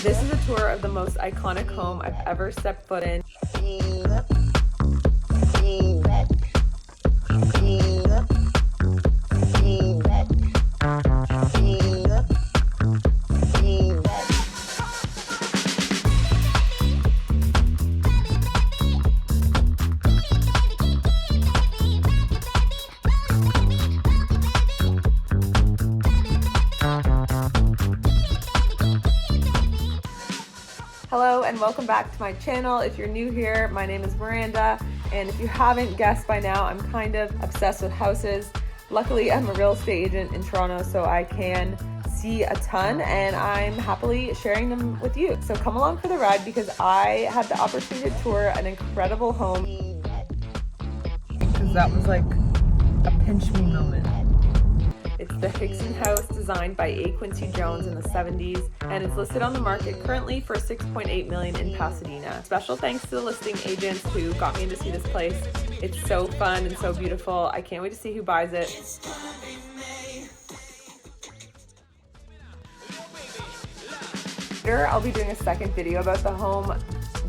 This is a tour of the most iconic home I've ever stepped foot in. Hello and welcome back to my channel. If you're new here, my name is Miranda, and if you haven't guessed by now, I'm kind of obsessed with houses. Luckily, I'm a real estate agent in Toronto, so I can see a ton, and I'm happily sharing them with you. So come along for the ride because I had the opportunity to tour an incredible home. Because that was like a pinch me moment. It's the Hixon House, designed by A. Quincy Jones in the 70s, and it's listed on the market currently for $6.8 million in Pasadena. Special thanks to the listing agents who got me in to see this place. It's so fun and so beautiful. I can't wait to see who buys it. Later, I'll be doing a second video about the home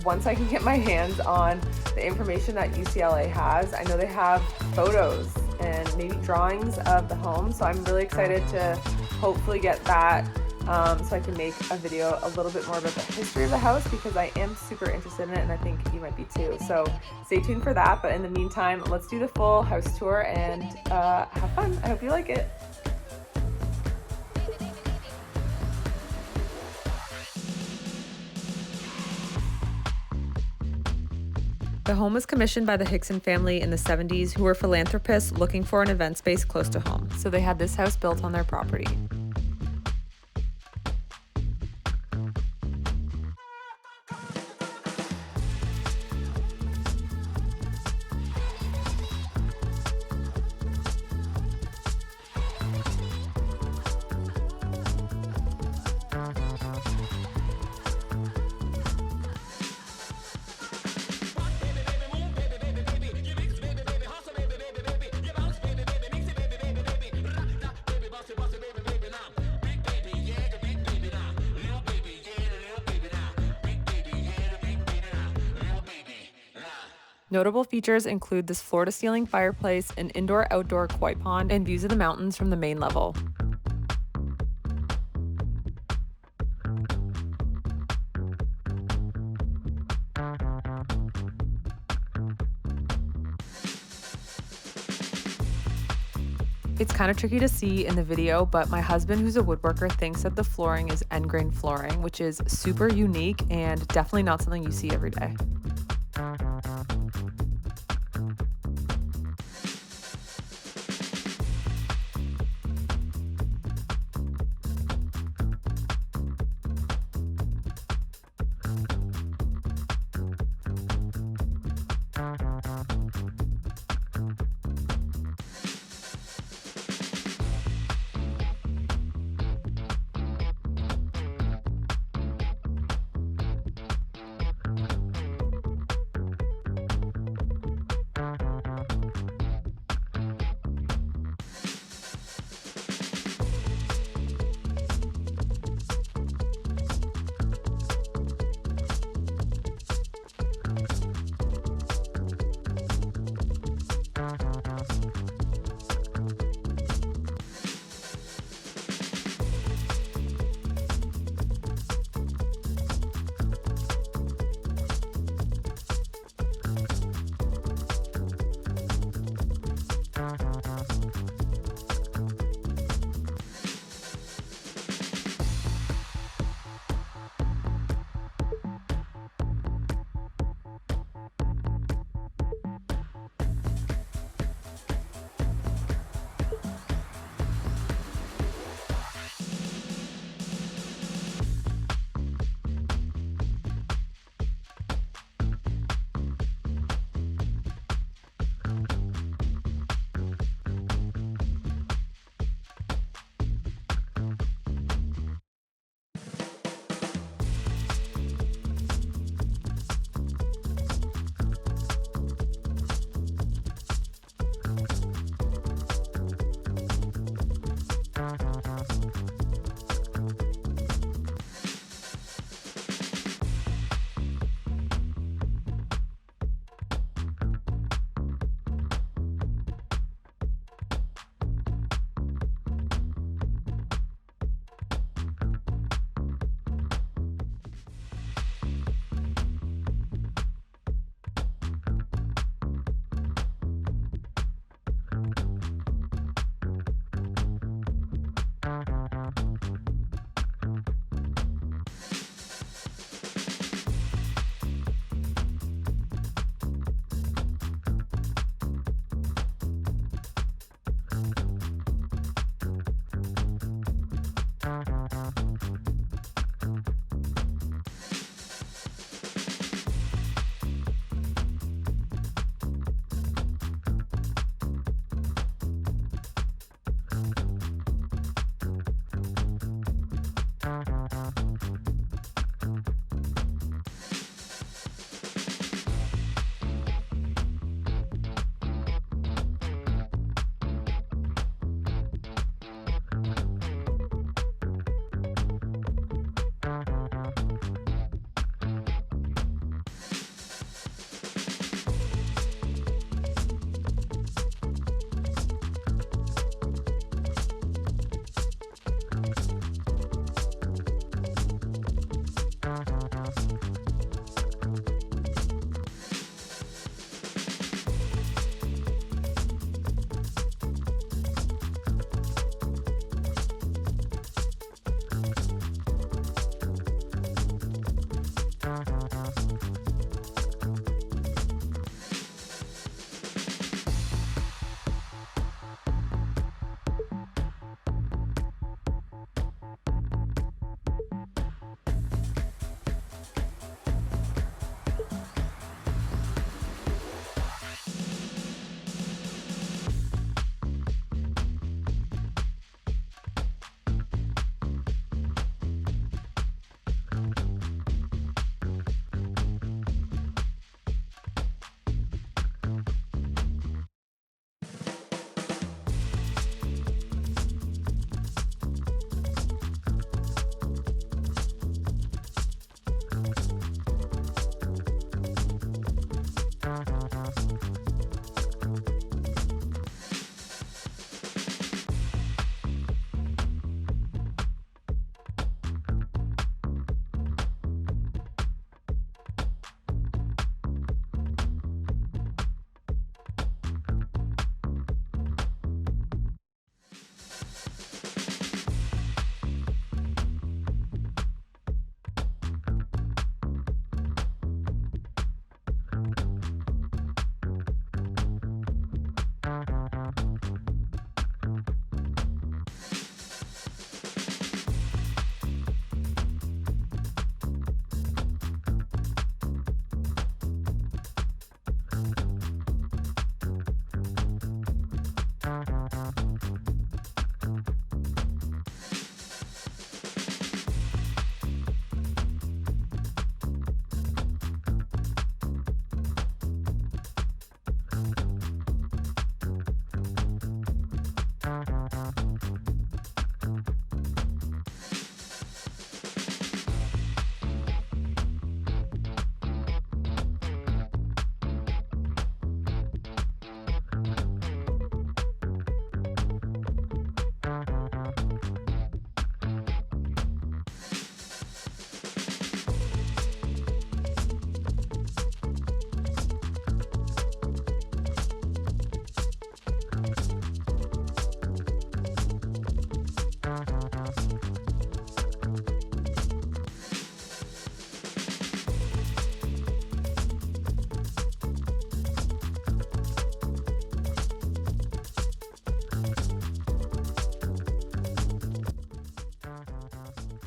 once I can get my hands on the information that UCLA has. I know they have photos and maybe drawings of the home, so I'm really excited to hopefully get that so I can make a video a little bit more about the history of the house, because I am super interested in it and I think you might be too. So stay tuned for that, but in the meantime, let's do the full house tour and have fun. I hope you like it. The home was commissioned by the Hixon family in the 70s, who were philanthropists looking for an event space close to home. So they had this house built on their property. Notable features include this floor-to-ceiling fireplace, an indoor-outdoor koi pond, and views of the mountains from the main level. It's kind of tricky to see in the video, but my husband, who's a woodworker, thinks that the flooring is end grain flooring, which is super unique and definitely not something you see every day.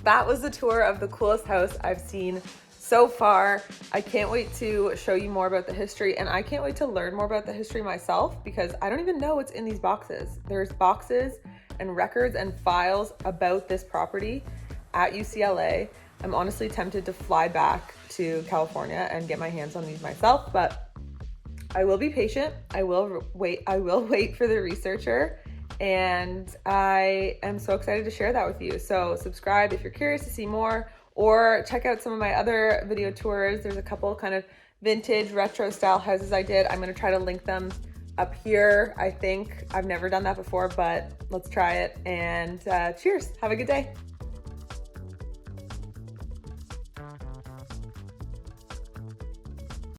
that was the tour of the coolest house I've seen so far. I can't wait to show you more about the history, and I can't wait to learn more about the history myself because I don't even know what's in these boxes. There's boxes and records and files about this property at UCLA. I'm honestly tempted to fly back to California and get my hands on these myself, but I will be patient. I will wait for the researcher, and I am so excited to share that with you. So subscribe if you're curious to see more, or check out some of my other video tours. There's a couple kind of vintage retro style houses I did. I'm gonna try to link them up here. I think I've never done that before, but let's try it. And cheers, have a good day.